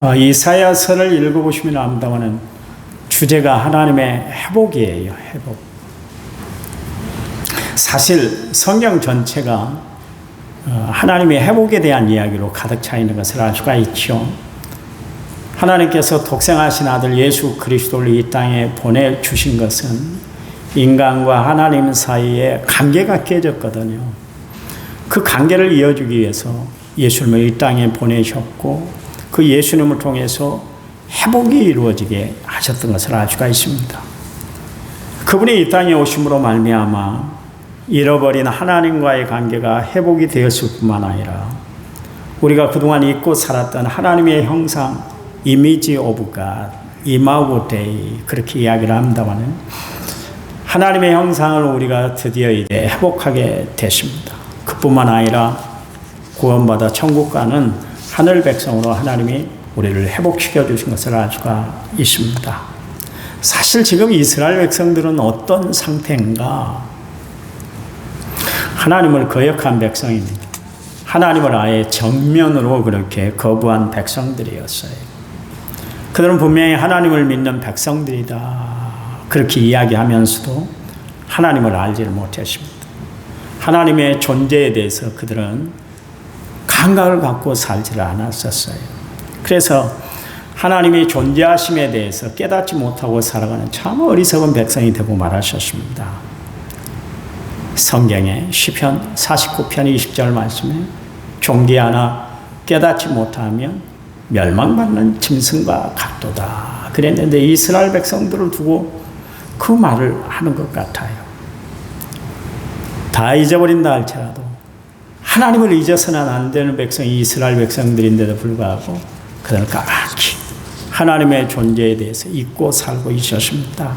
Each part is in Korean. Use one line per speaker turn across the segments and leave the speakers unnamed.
이사야서를 읽어보시면 압니다마는 주제가 하나님의 회복이에요. 회복. 사실 성경 전체가 하나님의 회복에 대한 이야기로 가득 차 있는 것을 알 수가 있죠. 하나님께서 독생하신 아들 예수 그리스도를 이 땅에 보내주신 것은 인간과 하나님 사이에 관계가 깨졌거든요. 그 관계를 이어주기 위해서 예수님을 이 땅에 보내셨고 그 예수님을 통해서 회복이 이루어지게 하셨던 것을 알 수가 있습니다. 그분이 이 땅에 오심으로 말미암아 잃어버린 하나님과의 관계가 회복이 되었을 뿐만 아니라 우리가 그동안 잊고 살았던 하나님의 형상, 이미지 오브 갓, 이마고 데이 그렇게 이야기를 합니다만 하나님의 형상을 우리가 드디어 이제 회복하게 됐습니다. 그뿐만 아니라 구원받아 천국 가는 하늘 백성으로 하나님이 우리를 회복시켜 주신 것을 알 수가 있습니다. 사실 지금 이스라엘 백성들은 어떤 상태인가? 하나님을 거역한 백성입니다. 하나님을 아예 정면으로 그렇게 거부한 백성들이었어요. 그들은 분명히 하나님을 믿는 백성들이다. 그렇게 이야기하면서도 하나님을 알지를 못했습니다. 하나님의 존재에 대해서 그들은 감각을 갖고 살지를 않았었어요. 그래서 하나님의 존재하심에 대해서 깨닫지 못하고 살아가는 참 어리석은 백성이 되고 말하셨습니다. 성경에 시편 49편 20절 말씀에 종기 하나 깨닫지 못하면 멸망받는 짐승과 같도다 그랬는데 이스라엘 백성들을 두고 그 말을 하는 것 같아요. 다 잊어버린다 할지라도 하나님을 잊어서는 안 되는 백성이 이스라엘 백성들인데도 불구하고 그들은 까맣게 하나님의 존재에 대해서 잊고 살고 있었습니다.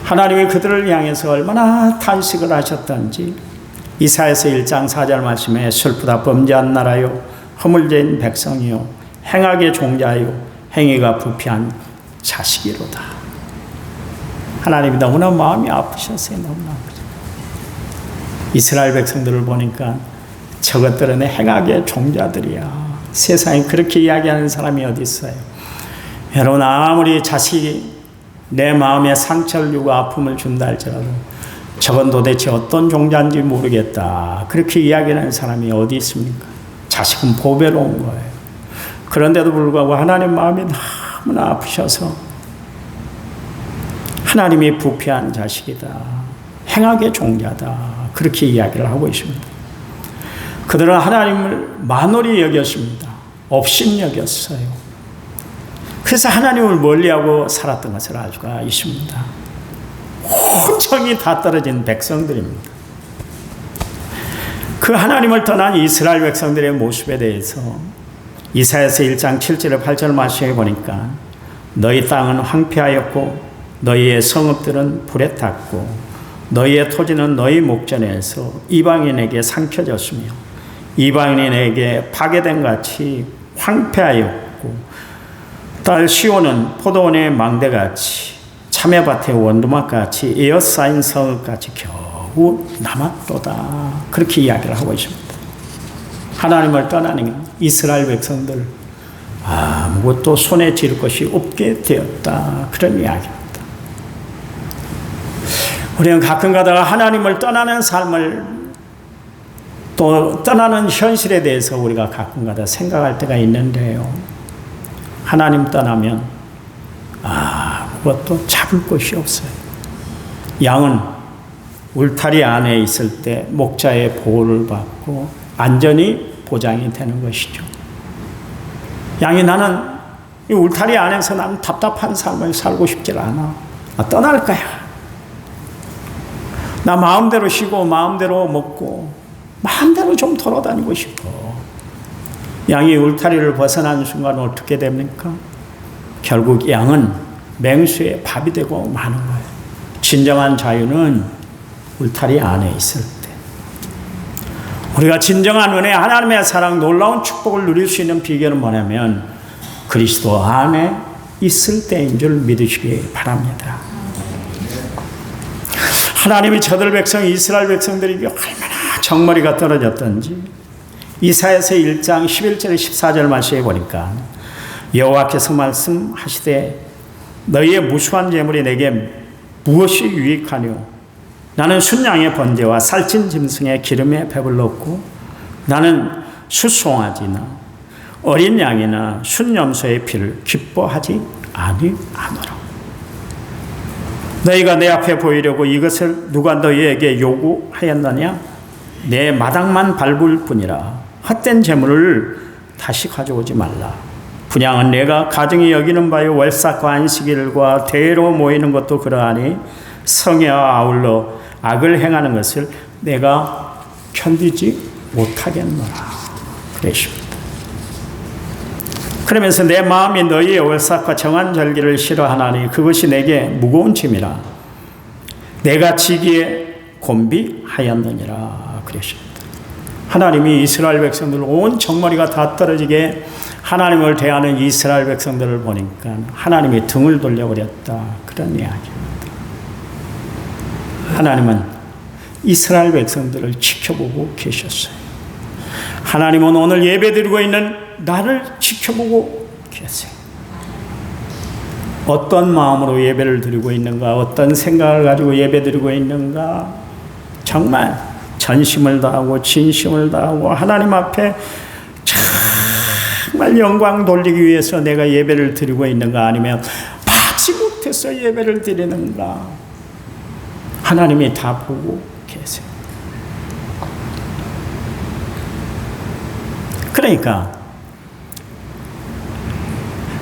하나님이 그들을 향해서 얼마나 탄식을 하셨던지 이사야서 1장 4절 말씀에 슬프다 범죄한 나라요 허물진 백성이요 행악의 종자요 행위가 부패한 자식이로다. 하나님이 너무나 마음이 아프셨어요. 너무나 아프셨어요. 이스라엘 백성들을 보니까 저것들은 행악의 종자들이야. 세상에 그렇게 이야기하는 사람이 어디 있어요? 여러분 아무리 자식이 내 마음에 상처를 주고 아픔을 준다 할지라도 저건 도대체 어떤 종자인지 모르겠다. 그렇게 이야기하는 사람이 어디 있습니까? 자식은 보배로운 거예요. 그런데도 불구하고 하나님 마음이 너무나 아프셔서 하나님이 부패한 자식이다. 행악의 종자다. 그렇게 이야기를 하고 있습니다. 그들은 하나님을 만홀히 여겼습니다. 업신 여겼어요. 그래서 하나님을 멀리하고 살았던 것을 알 수가 있습니다. 호청이 다 떨어진 백성들입니다. 그 하나님을 떠난 이스라엘 백성들의 모습에 대해서 이사야서 1장 7절 8절 말씀에 보니까 너희 땅은 황폐하였고 너희의 성읍들은 불에 탔고 너희의 토지는 너희 목전에서 이방인에게 삼켜졌으며 이방인에게 파괴된 같이 황폐하였고 딸 시온은 포도원의 망대같이 참외밭의 원두막같이 에어싸인 성읍같이 겨우 남았도다. 그렇게 이야기를 하고 있습니다. 하나님을 떠나는 이스라엘 백성들 아무것도 손에 쥘 것이 없게 되었다. 그런 이야기입니다. 우리는 가끔 가다가 하나님을 떠나는 삶을 또 떠나는 현실에 대해서 우리가 가끔 가다 생각할 때가 있는데요. 하나님 떠나면 아무것도 잡을 곳이 없어요. 양은 울타리 안에 있을 때 목자의 보호를 받고 안전이 보장이 되는 것이죠. 양이 나는 이 울타리 안에서 나는 답답한 삶을 살고 싶지 않아. 떠날 거야. 나 마음대로 쉬고 마음대로 먹고 마음대로 좀 돌아다니고 싶어. 양이 울타리를 벗어나는 순간 어떻게 됩니까? 결국 양은 맹수의 밥이 되고 마는 거예요. 진정한 자유는 울타리 안에 있을 때. 우리가 진정한 은혜, 하나님의 사랑, 놀라운 축복을 누릴 수 있는 비결은 뭐냐면 그리스도 안에 있을 때인 줄 믿으시기 바랍니다. 하나님이 저들 백성, 이스라엘 백성들에게 얼마나 정머리가 떨어졌던지 이사야서 1장 11절 14절 말씀에 보니까 여호와께서 말씀하시되 너희의 무수한 재물이 내게 무엇이 유익하뇨? 나는 순양의 번제와 살찐 짐승의 기름에 배불렀고 나는 숫송아지나 어린 양이나 순염소의 피를 기뻐하지 아니하노라. 너희가 내 앞에 보이려고 이것을 누가 너희에게 요구하였느냐? 내 마당만 밟을 뿐이라. 헛된 재물을 다시 가져오지 말라. 분향은 내가 가증히 여기는 바요 월삭과 안식일과 대회로 모이는 것도 그러하니 성회와 아울러 악을 행하는 것을 내가 견디지 못하겠노라. 그러십니다. 그러면서 내 마음이 너희의 월삭과 정한 절기를 싫어하나니 그것이 내게 무거운 짐이라. 내가 지기에 곤비하였느니라. 그러십니다. 하나님이 이스라엘 백성들 온 정머리가 다 떨어지게 하나님을 대하는 이스라엘 백성들을 보니까 하나님이 등을 돌려버렸다. 그런 이야기입니다. 하나님은 이스라엘 백성들을 지켜보고 계셨어요. 하나님은 오늘 예배드리고 있는 나를 지켜보고 계세요. 어떤 마음으로 예배를 드리고 있는가, 어떤 생각을 가지고 예배드리고 있는가, 정말 전심을 다하고 진심을 다하고 하나님 앞에 정말 영광 돌리기 위해서 내가 예배를 드리고 있는가, 아니면 받지 못해서 예배를 드리는가, 하나님이 다 보고 계세요. 그러니까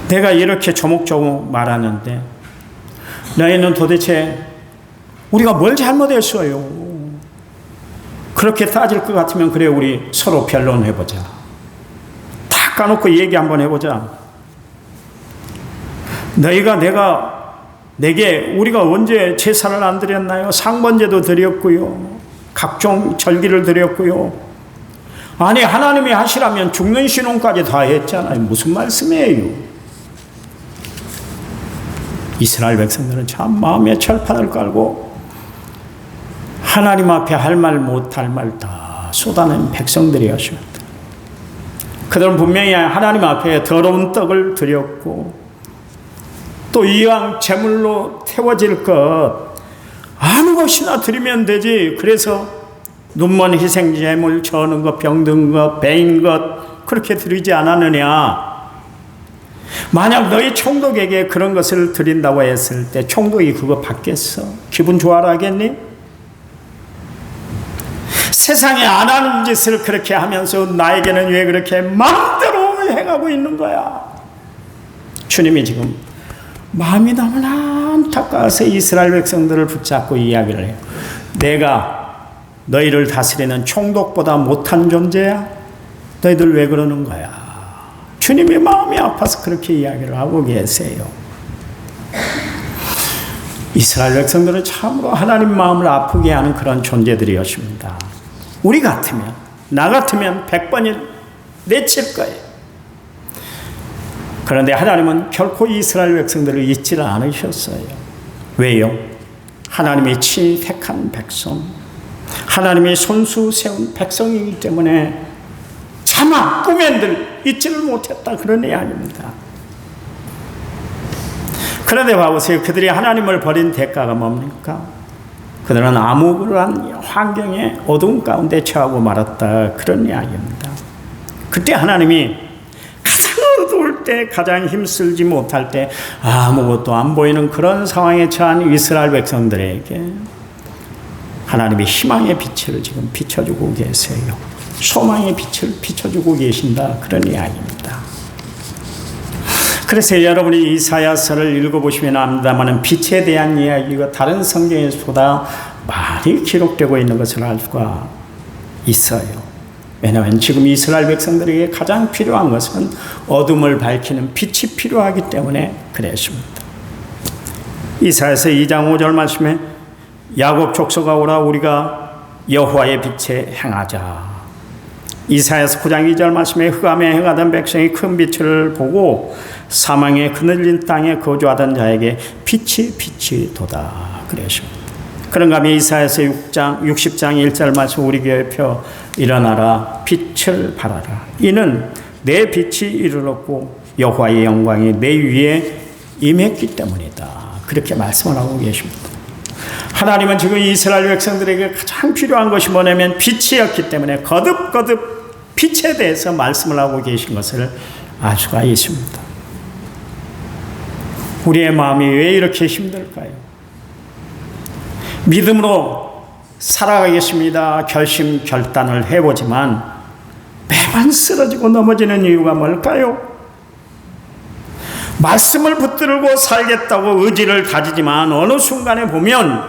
내가 이렇게 조목조목 말하는데 너희는 도대체 우리가 뭘 잘못했어요? 그렇게 따질 것 같으면 그래, 우리 서로 변론해보자. 다 까놓고 얘기 한번 해보자. 내게 우리가 언제 제사를 안 드렸나요? 상번제도 드렸고요. 각종 절기를 드렸고요. 아니, 하나님이 하시라면 죽는 신혼까지 다 했잖아요. 무슨 말씀이에요? 이스라엘 백성들은 참 마음에 철판을 깔고 하나님 앞에 할 말 못할 말 다 쏟아낸 백성들이었습니다. 그들은 분명히 하나님 앞에 더러운 떡을 드렸고 또 이왕 제물로 태워질 것 아무 것이나 드리면 되지. 그래서 눈먼 희생 제물, 저는 것, 병든 것, 배인 것 그렇게 드리지 않았느냐. 만약 너희 총독에게 그런 것을 드린다고 했을 때 총독이 그거 받겠어? 기분 좋아라 하겠니? 세상에 안 하는 짓을 그렇게 하면서 나에게는 왜 그렇게 마음대로 행하고 있는 거야? 주님이 지금 마음이 너무나 안타까워서 이스라엘 백성들을 붙잡고 이야기를 해요. 내가 너희를 다스리는 총독보다 못한 존재야? 너희들 왜 그러는 거야? 주님이 마음이 아파서 그렇게 이야기를 하고 계세요. 이스라엘 백성들은 참으로 하나님 마음을 아프게 하는 그런 존재들이었습니다. 우리 같으면, 나 같으면 100번이 내칠 거예요. 그런데 하나님은 결코 이스라엘 백성들을 잊지를 않으셨어요. 왜요? 하나님이 친히 택한 백성, 하나님이 손수 세운 백성이기 때문에 차마 꿈엔들 잊지를 못했다, 그런 이야기입니다. 그런데 봐보세요. 그들이 하나님을 버린 대가가 뭡니까? 그들은 암울한 환경에 어두운 가운데 처하고 말았다, 그런 이야기입니다. 그때 하나님이 가장 어두울 때, 가장 힘쓰지 못할 때, 아무것도 안 보이는 그런 상황에 처한 이스라엘 백성들에게 하나님이 희망의 빛을 지금 비춰주고 계세요. 소망의 빛을 비춰주고 계신다, 그런 이야기입니다. 그래서 여러분이 이사야서를 읽어보시면 압니다만 빛에 대한 이야기가 다른 성경에서보다 많이 기록되고 있는 것을 알 수가 있어요. 왜냐하면 지금 이스라엘 백성들에게 가장 필요한 것은 어둠을 밝히는 빛이 필요하기 때문에 그랬습니다. 이사야서 2장 5절 말씀에 야곱 족속아 오라, 우리가 여호와의 빛에 행하자. 이사야서 9장 2절 말씀에 흑암에 행하던 백성이 큰 빛을 보고 사망의 그늘진 땅에 거주하던 자에게 빛이 도다, 그랬습니다. 그런가 하면 이사야서 60장 1절 말씀 우리 교회 펴 일어나라 빛을 발하라. 이는 내 빛이 이르렀고 여호와의 영광이 내 위에 임했기 때문이다. 그렇게 말씀을 하고 계십니다. 하나님은 지금 이스라엘 백성들에게 가장 필요한 것이 뭐냐면 빛이었기 때문에 거듭거듭 빛에 대해서 말씀을 하고 계신 것을 알 수가 있습니다. 우리의 마음이 왜 이렇게 힘들까요? 믿음으로 살아가겠습니다. 결심, 결단을 해보지만 매번 쓰러지고 넘어지는 이유가 뭘까요? 말씀을 붙들고 살겠다고 의지를 가지지만 어느 순간에 보면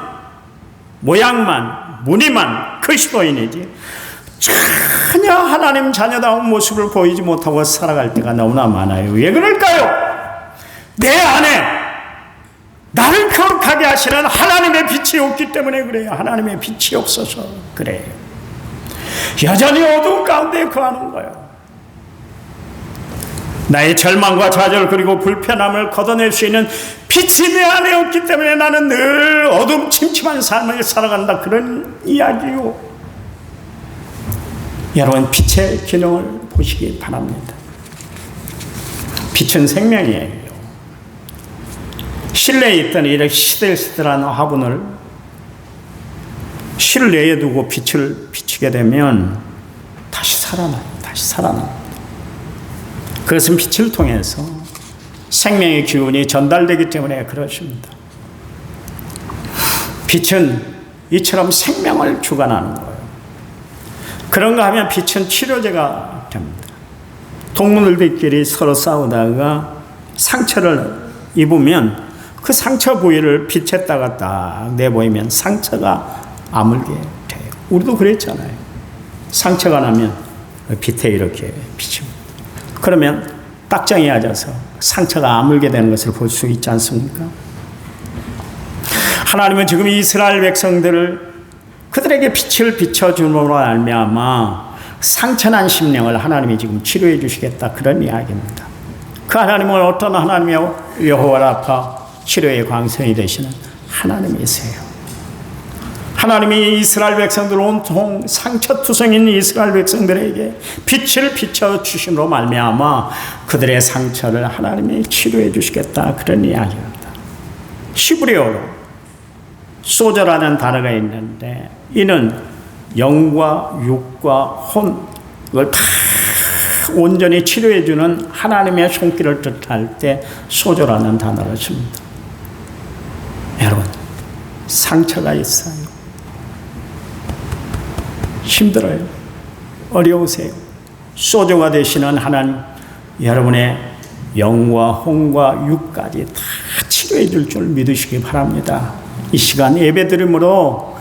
모양만, 무늬만 그리스도인이지 전혀 하나님 자녀다운 모습을 보이지 못하고 살아갈 때가 너무나 많아요. 왜 그럴까요? 내 안에 나를 거룩하게 하시는 하나님의 빛이 없기 때문에 그래요. 하나님의 빛이 없어서 그래요. 여전히 어두운 가운데 거하는 거예요. 나의 절망과 좌절 그리고 불편함을 걷어낼 수 있는 빛이 내 안에 없기 때문에 나는 늘 어둠 침침한 삶을 살아간다. 그런 이야기요. 여러분, 빛의 기능을 보시기 바랍니다. 빛은 생명이에요. 실내에 있던 이렇게 시들시들한 화분을 실내에 두고 빛을 비추게 되면 다시 살아나요. 다시 살아나요. 그것은 빛을 통해서 생명의 기운이 전달되기 때문에 그렇습니다. 빛은 이처럼 생명을 주관하는 거예요. 그런가 하면 빛은 치료제가 됩니다. 동물들끼리 서로 싸우다가 상처를 입으면 그 상처 부위를 빛에다가 딱 내보이면 상처가 아물게 돼요. 우리도 그랬잖아요. 상처가 나면 빛에 이렇게 비칩니다. 그러면 딱정이 맞아서 상처가 아물게 되는 것을 볼 수 있지 않습니까? 하나님은 지금 이스라엘 백성들을 그들에게 빛을 비춰줌으로 말미암아 상처난 심령을 하나님이 지금 치료해 주시겠다, 그런 이야기입니다. 그 하나님은 어떤 하나님이요? 여호와 라파, 치료의 광선이 되시는 하나님이세요. 하나님이 이스라엘 백성들 온통 상처투성인 이스라엘 백성들에게 빛을 비춰주심으로 말미암아 그들의 상처를 하나님이 치료해 주시겠다, 그런 이야기입니다. 히브리어로 소저라는 단어가 있는데 이는 영과 육과 혼을 다 온전히 치료해 주는 하나님의 손길을 뜻할 때 소저라는 단어를 씁니다. 여러분, 상처가 있어요. 힘들어요. 어려우세요. 소저가 되시는 하나님, 여러분의 영과 혼과 육까지 다 치료해 줄 줄 믿으시기 바랍니다. 이 시간 예배드림으로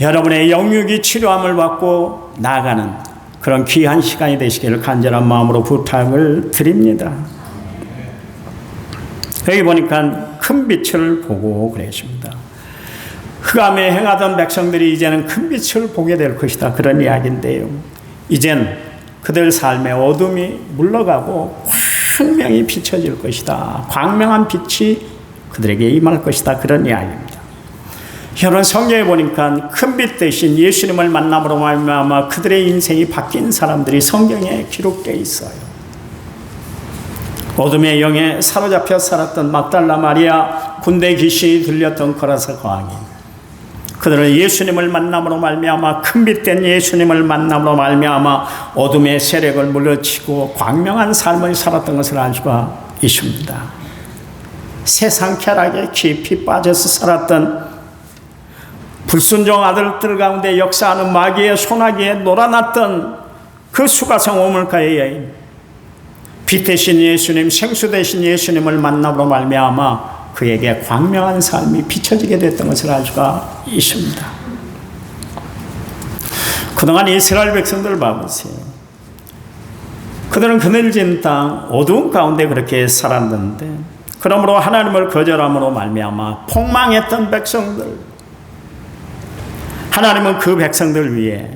여러분의 영육이 치료함을 받고 나아가는 그런 귀한 시간이 되시기를 간절한 마음으로 부탁을 드립니다. 여기 보니까 큰 빛을 보고 그랬습니다. 흑암에 행하던 백성들이 이제는 큰 빛을 보게 될 것이다, 그런 이야기인데요. 이젠 그들 삶의 어둠이 물러가고 광명이 비춰질 것이다. 광명한 빛이 그들에게 임할 것이다, 그런 이야기입니다. 여러분, 성경에 보니까 큰 빛 대신 예수님을 만남으로 말미암아 그들의 인생이 바뀐 사람들이 성경에 기록되어 있어요. 어둠의 영에 사로잡혀 살았던 막달라 마리아, 군대 귀신이 들렸던 거라사 거항이, 그들은 예수님을 만남으로 말미암아 큰 빛된 예수님을 만남으로 말미암아 어둠의 세력을 물리치고 광명한 삶을 살았던 것을 알 수가 있습니다. 세상 쾌락에 깊이 빠져서 살았던 불순종 아들들 가운데 역사하는 마귀의 소나기에 놀아났던 그 수가성 오물가의 여인, 빛 대신 예수님, 생수 대신 예수님을 만남으로 말미암아 그에게 광명한 삶이 비춰지게 됐던 것을 알 수가 있습니다. 그동안 이스라엘 백성들을 봐보세요. 그들은 그늘진 땅 어두운 가운데 그렇게 살았는데, 그러므로 하나님을 거절함으로 말미암아 폭망했던 백성들, 하나님은 그 백성들 위해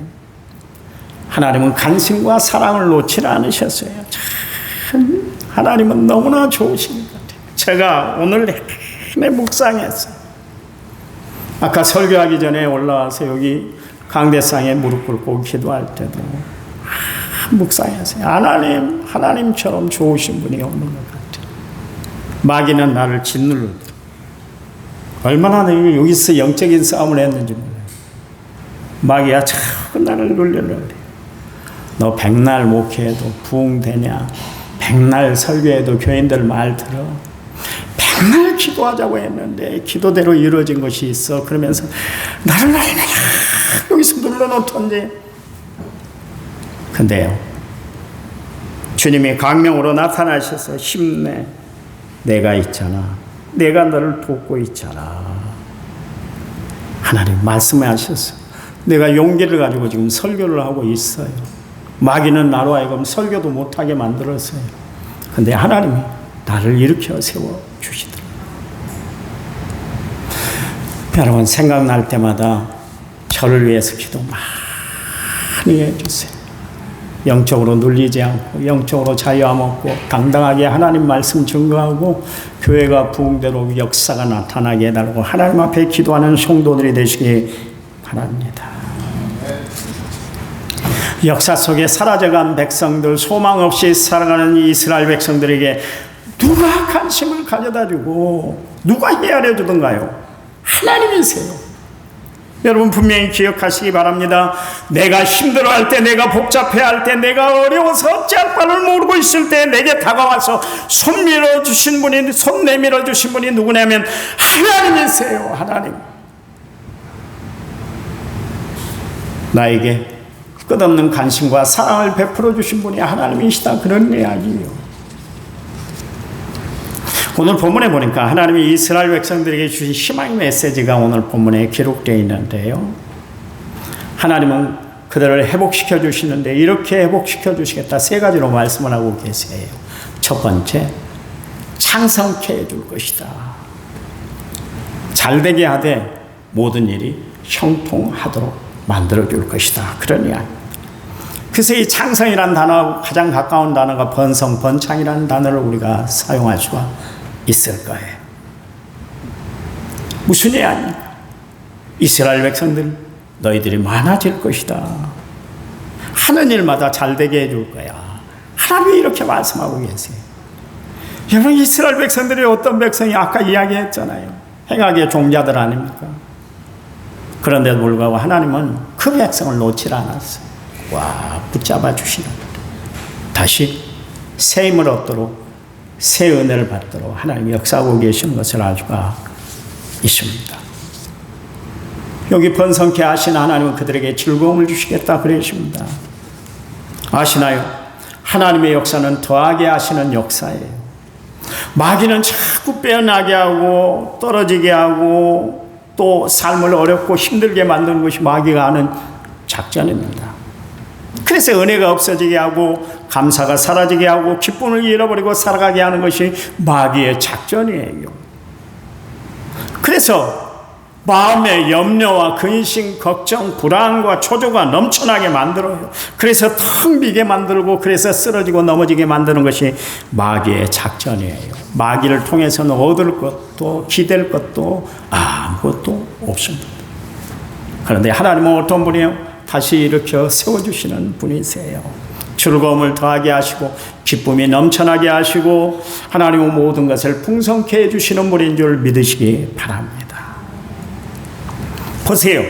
하나님은 간신과 사랑을 놓지 않으셨어요. 참 하나님은 너무나 좋으신 것 같아요. 제가 오늘 내내 묵상했어요. 아까 설교하기 전에 올라와서 여기 강대상에 무릎 꿇고 기도할 때도 묵상했어요. 하나님처럼 좋으신 분이 없는 것 같아요. 마귀는 나를 짓누르고 얼마나 내가 여기서 영적인 싸움을 했는지 몰라요. 마귀야 자꾸 나를 놀리려고 그래. 너 백날 목회해도 부흥되냐? 백날 설교해도 교인들 말 들어? 백날 기도하자고 했는데 기도대로 이루어진 것이 있어? 그러면서 나를 여기서 눌러놓던지. 근데요, 주님이 광명으로 나타나셔서 힘내. 내가 있잖아. 내가 너를 돕고 있잖아. 하나님 말씀하셨어. 내가 용기를 가지고 지금 설교를 하고 있어요. 마귀는 나로 하여금 설교도 못하게 만들었어요. 근데 하나님이 나를 일으켜 세워주시더라. 여러분 생각날 때마다 저를 위해서 기도 많이 해주세요. 영적으로 눌리지 않고 영적으로 자유함 얻고 당당하게 하나님 말씀 증거하고 교회가 부흥대로 역사가 나타나게 해달라고 하나님 앞에 기도하는 성도들이 되시기 바랍니다. 역사 속에 사라져간 백성들, 소망 없이 살아가는 이스라엘 백성들에게 누가 관심을 가져다주고 누가 헤아려 주던가요? 하나님이세요. 여러분 분명히 기억하시기 바랍니다. 내가 힘들어할 때, 내가 복잡해할 때, 내가 어려워서 어찌할 바를 모르고 있을 때 내게 다가와서 손 밀어주신 분이, 손 내밀어 주신 분이 누구냐면 하나님이세요. 하나님. 나에게 끝없는 관심과 사랑을 베풀어 주신 분이 하나님이시다. 그런 이야기예요. 오늘 본문에 보니까 하나님이 이스라엘 백성들에게 주신 희망의 메시지가 오늘 본문에 기록되어 있는데요. 하나님은 그들을 회복시켜 주시는데 이렇게 회복시켜 주시겠다. 세 가지로 말씀을 하고 계세요. 첫 번째, 창성케 해줄 것이다. 잘되게 하되 모든 일이 형통하도록 만들어줄 것이다. 그런 이야기. 그래서 이 창성이라는 단어하고 가장 가까운 단어가 번성, 번창이라는 단어를 우리가 사용할 수가 있을 거예요. 무슨 이야기입니까? 이스라엘 백성들, 너희들이 많아질 것이다. 하는 일마다 잘되게 해줄 거야. 하나님이 이렇게 말씀하고 계세요. 여러분 이스라엘 백성들이 어떤 백성이 아까 이야기했잖아요. 행악의 종자들 아닙니까? 그런데도 불구하고 하나님은 그 백성을 놓질 않았어요. 와, 붙잡아 주시는 다시 새 힘을 얻도록 새 은혜를 받도록 하나님이 역사하고 계시는 것을 알 수가 있습니다. 여기 번성케 하신 하나님은 그들에게 즐거움을 주시겠다 그러십니다. 아시나요? 하나님의 역사는 더하게 하시는 역사예요. 마귀는 자꾸 빼어나게 하고 떨어지게 하고 또 삶을 어렵고 힘들게 만드는 것이 마귀가 하는 작전입니다. 그래서 은혜가 없어지게 하고 감사가 사라지게 하고 기쁨을 잃어버리고 살아가게 하는 것이 마귀의 작전이에요. 그래서 마음의 염려와 근심, 걱정, 불안과 초조가 넘쳐나게 만들어요. 그래서 텅 비게 만들고 그래서 쓰러지고 넘어지게 만드는 것이 마귀의 작전이에요. 마귀를 통해서는 얻을 것도 기댈 것도 아무것도 없습니다. 그런데 하나님은 어떤 분이에요? 다시 일으켜 세워주시는 분이세요. 즐거움을 더하게 하시고 기쁨이 넘쳐나게 하시고 하나님은 모든 것을 풍성케 해주시는 분인 줄 믿으시기 바랍니다. 보세요.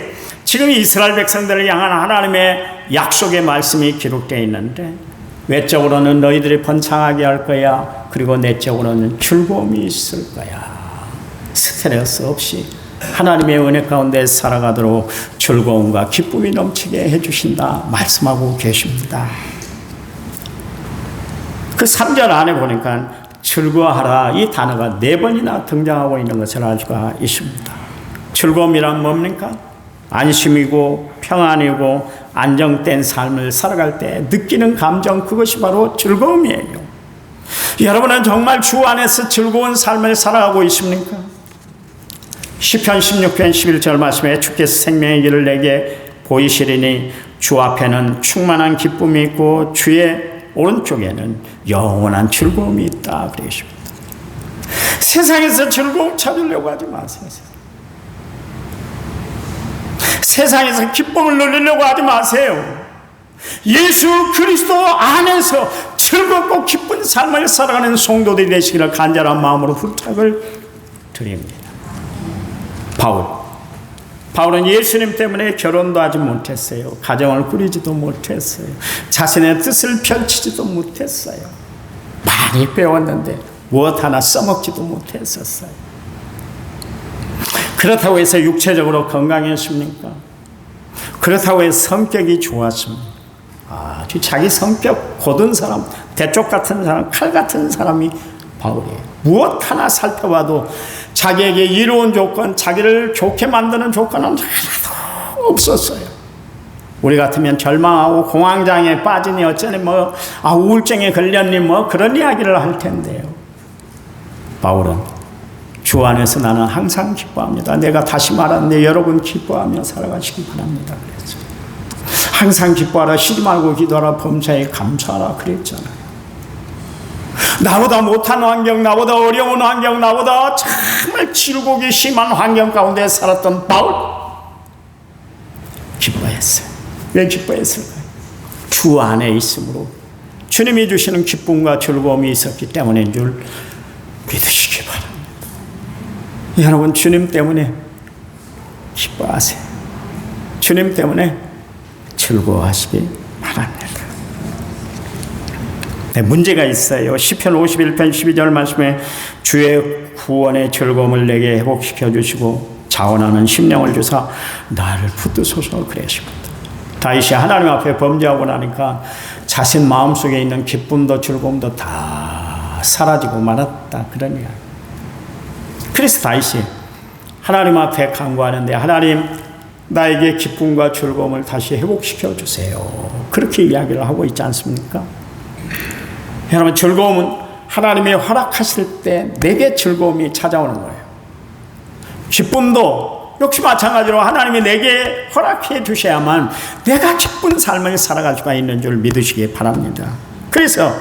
지금 이스라엘 백성들을 향한 하나님의 약속의 말씀이 기록되어 있는데 외적으로는 너희들이 번창하게 할 거야. 그리고 내적으로는 즐거움이 있을 거야. 스트레스 없이 하나님의 은혜 가운데 살아가도록 즐거움과 기쁨이 넘치게 해주신다 말씀하고 계십니다. 그 3절 안에 보니까 즐거워하라 이 단어가 4번이나 등장하고 있는 것을 알 수가 있습니다. 즐거움이란 뭡니까? 안심이고 평안이고 안정된 삶을 살아갈 때 느끼는 감정, 그것이 바로 즐거움이에요. 여러분은 정말 주 안에서 즐거운 삶을 살아가고 있습니까? 시편 16편 11절 말씀에 주께서 생명의 길을 내게 보이시리니 주 앞에는 충만한 기쁨이 있고 주의 오른쪽에는 영원한 즐거움이 있다 그러십니다. 세상에서 즐거움 찾으려고 하지 마세요. 세상에서 기쁨을 누리려고 하지 마세요. 예수 그리스도 안에서 즐겁고 기쁜 삶을 살아가는 성도들이 되시기를 간절한 마음으로 부탁을 드립니다. 바울은 예수님 때문에 결혼도 하지 못했어요. 가정을 꾸리지도 못했어요. 자신의 뜻을 펼치지도 못했어요. 많이 배웠는데 무엇 하나 써먹지도 못했었어요. 그렇다고 해서 육체적으로 건강했습니까? 그렇다고 해서 성격이 좋았습니다. 아주 자기 성격 고든 사람, 대쪽 같은 사람, 칼 같은 사람이 바울이에요. 무엇 하나 살펴봐도 자기에게 이로운 조건, 자기를 좋게 만드는 조건은 하나도 없었어요. 우리 같으면 절망하고 공황장애에 빠지니 어쩌니 우울증에 걸렸니 그런 이야기를 할 텐데요. 바울은 주 안에서 나는 항상 기뻐합니다. 내가 다시 말하는데 여러분 기뻐하며 살아가시기 바랍니다. 그랬어요. 항상 기뻐하라, 쉬지 말고 기도하라, 범사에 감사하라 그랬잖아요. 나보다 못한 환경, 나보다 어려운 환경, 나보다 정말 질곡이 심한 환경 가운데 살았던 바울, 기뻐했어요. 왜 기뻐했을까요? 주 안에 있으므로 주님이 주시는 기쁨과 즐거움이 있었기 때문인 줄 믿으시기 바랍니다. 여러분, 주님 때문에 기뻐하세요. 주님 때문에 즐거워하시기 바랍니다. 네, 문제가 있어요. 시편 51편 12절 말씀에 주의 구원의 즐거움을 내게 회복시켜 주시고 자원하는 심령을 주사 나를 붙드소서 그러십니다. 다윗이 하나님 앞에 범죄하고 나니까 자신 마음속에 있는 기쁨도 즐거움도 다 사라지고 말았다, 그런 이야기. 그래서 다윗이 하나님 앞에 간구하는데 하나님, 나에게 기쁨과 즐거움을 다시 회복시켜 주세요. 그렇게 이야기를 하고 있지 않습니까? 여러분, 즐거움은 하나님이 허락하실 때 내게 즐거움이 찾아오는 거예요. 기쁨도 역시 마찬가지로 하나님이 내게 허락해 주셔야만 내가 기쁜 삶을 살아갈 수가 있는 줄 믿으시기 바랍니다. 그래서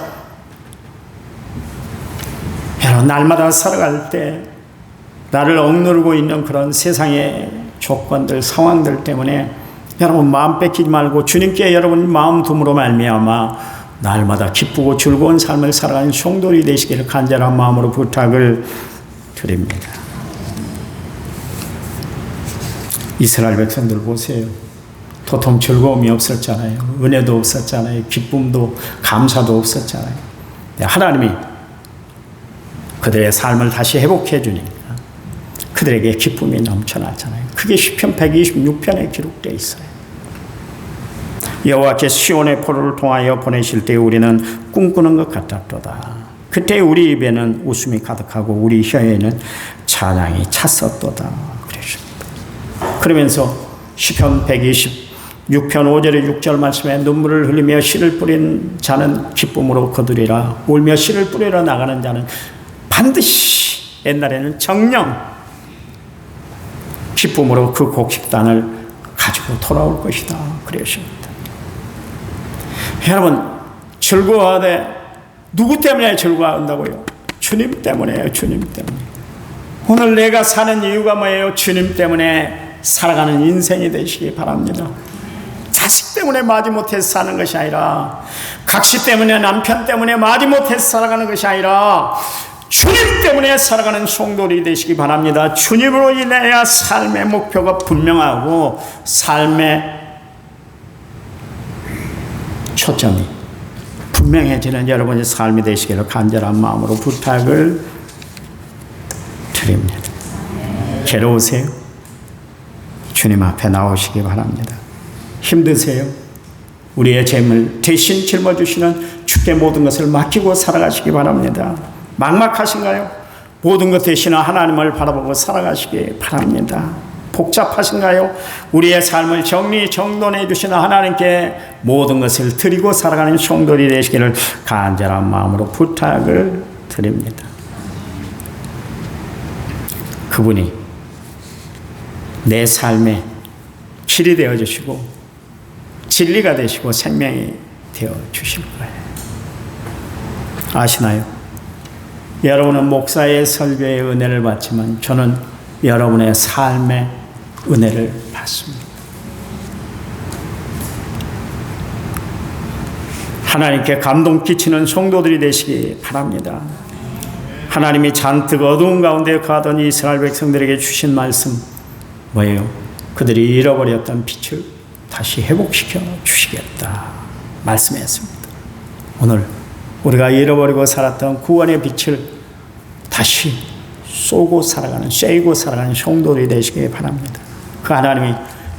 여러분, 날마다 살아갈 때 나를 억누르고 있는 그런 세상의 조건들, 상황들 때문에 여러분 마음 뺏기지 말고 주님께 여러분 마음 둠으로 말미암아 날마다 기쁘고 즐거운 삶을 살아가는 성도들이 되시기를 간절한 마음으로 부탁을 드립니다. 이스라엘 백성들 보세요. 도통 즐거움이 없었잖아요. 은혜도 없었잖아요. 기쁨도 감사도 없었잖아요. 하나님이 그들의 삶을 다시 회복해 주니까 그들에게 기쁨이 넘쳐났잖아요. 그게 시편 126편에 기록되어 있어요. 여호와께서 시온의 포로를 통하여 보내실 때 우리는 꿈꾸는 것 같았도다. 그때 우리 입에는 웃음이 가득하고 우리 혀에는 찬양이 찼었도다. 그러십니다. 그러면서 시편 126편 5절에 6절 말씀에 눈물을 흘리며 씨를 뿌린 자는 기쁨으로 거두리라. 울며 씨를 뿌리러 나가는 자는 반드시 옛날에는 정령 기쁨으로 그 곡식단을 가지고 돌아올 것이다. 그러십니다. 여러분, 즐거워하되 누구 때문에 즐거워한다고요? 주님 때문에요. 주님 때문에. 오늘 내가 사는 이유가 뭐예요? 주님 때문에 살아가는 인생이 되시기 바랍니다. 자식 때문에 마지못해서 사는 것이 아니라, 각시 때문에, 남편 때문에 마지못해서 살아가는 것이 아니라 주님 때문에 살아가는 성도들이 되시기 바랍니다. 주님으로 인해야 삶의 목표가 분명하고 삶의 초점이 분명해지는 여러분의 삶이 되시기를 간절한 마음으로 부탁을 드립니다. 괴로우세요? 주님 앞에 나오시기 바랍니다. 힘드세요? 우리의 죄를 대신 짊어주시는 주께 모든 것을 맡기고 살아가시기 바랍니다. 막막하신가요? 모든 것 대신에 하나님을 바라보고 살아가시기 바랍니다. 복잡하신가요? 우리의 삶을 정리정돈해 주시는 하나님께 모든 것을 드리고 살아가는 성도들이 되시기를 간절한 마음으로 부탁을 드립니다. 그분이 내 삶의 길이 되어 주시고 진리가 되시고 생명이 되어 주실 거예요. 아시나요? 여러분은 목사의 설교의 은혜를 받지만 저는 여러분의 삶의 은혜를 받습니다. 하나님께 감동 끼치는 성도들이 되시기 바랍니다. 하나님이 잔뜩 어두운 가운데 거하던 이스라엘 백성들에게 주신 말씀 뭐예요? 그들이 잃어버렸던 빛을 다시 회복시켜 주시겠다 말씀했습니다. 오늘 우리가 잃어버리고 살았던 구원의 빛을 다시 쏘고 살아가는 성도들이 되시기 바랍니다. 그 하나님이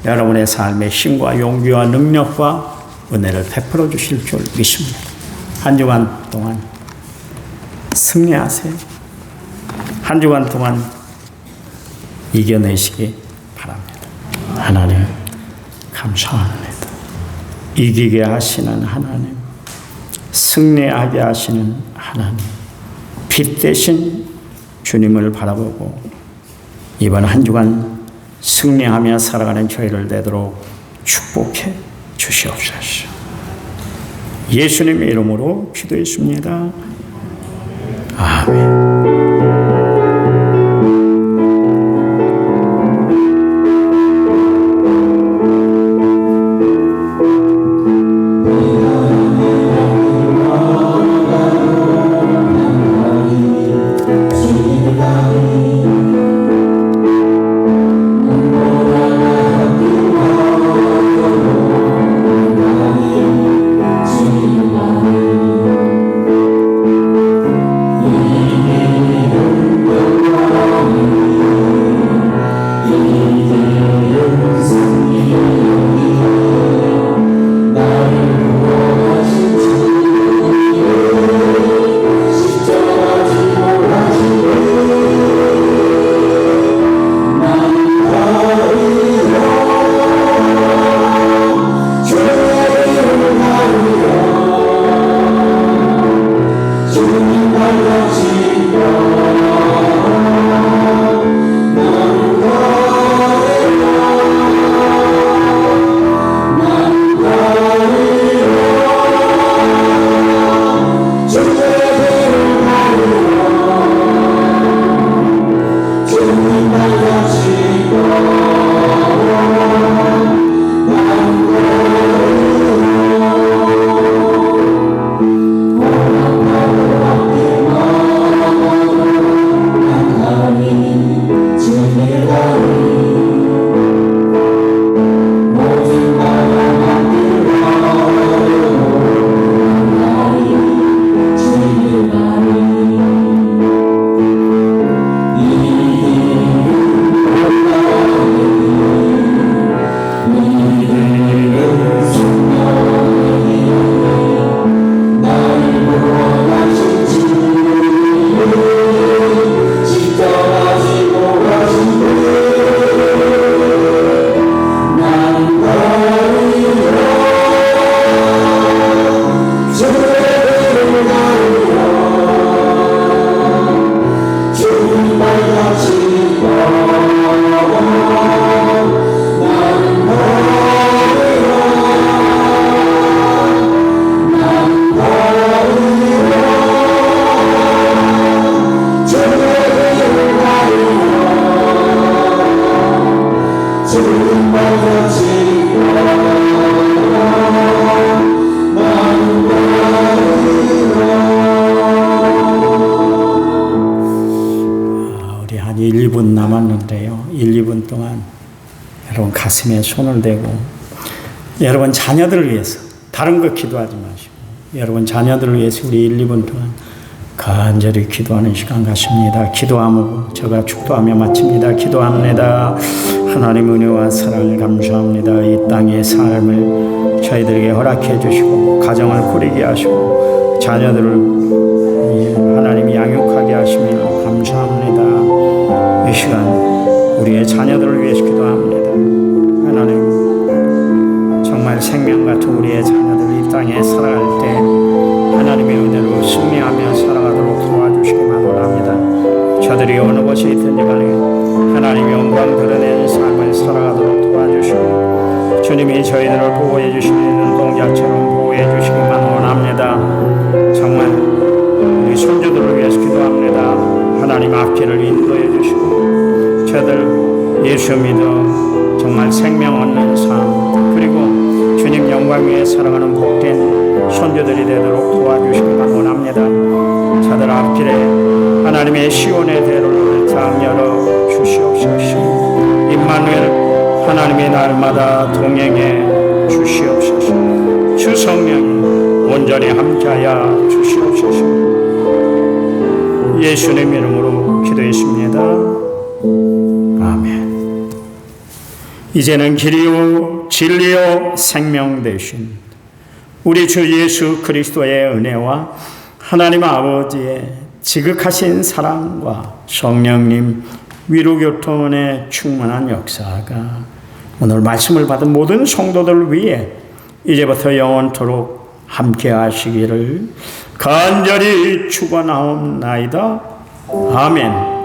여러분의 삶에 힘과 용기와 능력과 은혜를 베풀어 주실 줄 믿습니다. 한 주간 동안 승리하세요. 한 주간 동안 이겨내시기 바랍니다. 하나님 감사합니다. 이기게 하시는 하나님, 승리하게 하시는 하나님, 빛 대신 주님을 바라보고 이번 한 주간 승리하며 살아가는 저희를 되도록 축복해 주시옵소서. 예수님의 이름으로 기도했습니다. 아멘.
우리 한 1, 2분 남았는데요. 1, 2분 동안 여러분 가슴에 손을 대고 여러분 자녀들을 위해서 다른 거 기도하지 마시고 여러분 자녀들을 위해서 우리 1, 2분 동안 간절히 기도하는 시간 같습니다. 기도하고 제가 축도하며 마칩니다. 기도합니다. 하나님 은혜와 사랑을 감사합니다. 이 땅의 삶을 저희들에게 허락해 주시고 가정을 꾸리게 하시고 자녀들을 하나님이 양육하게 하시며 감사합니다. 이 시간 우리의 자녀들을 위해서 기도합니다. 하나님 정말 생명 같은 우리의 자녀들 이 땅에 살아갈 때 하나님의 은혜로 승리하며 살아가도록 도와주시기만 원합니다. 저들이 어느 곳에 있든지 간에 하나님의 영광 드러내는 삶을 살아가도록 도와주시고 주님이 저희들을 보호해 주시는 눈동자처럼 보호해 주시기만 원합니다. 정말 우리 손주들을 위해서 기도합니다. 하나님 앞길을 인도해 주시고 저들 예수 믿어 정말 생명 얻는 삶 그리고
주님 영광 위에 살아가는 복된 선조들이 되도록 도와주시길 원합니다. 저들 앞길에 하나님의 시온의 대로를 장 열어 주시옵소서. 임마누엘 하나님의 날마다 동행해 주시옵소서. 주 성령이 온전히 함께하여 주시옵소서. 예수님 이름으로 기도했습니다. 아멘. 이제는 길이요 진리요 생명 되신 우리 주 예수 그리스도의 은혜와 하나님 아버지의 지극하신 사랑과 성령님 위로교통의 충만한 역사가 오늘 말씀을 받은 모든 성도들 위해 이제부터 영원토록 함께 하시기를 간절히 축원하옵나이다. 아멘.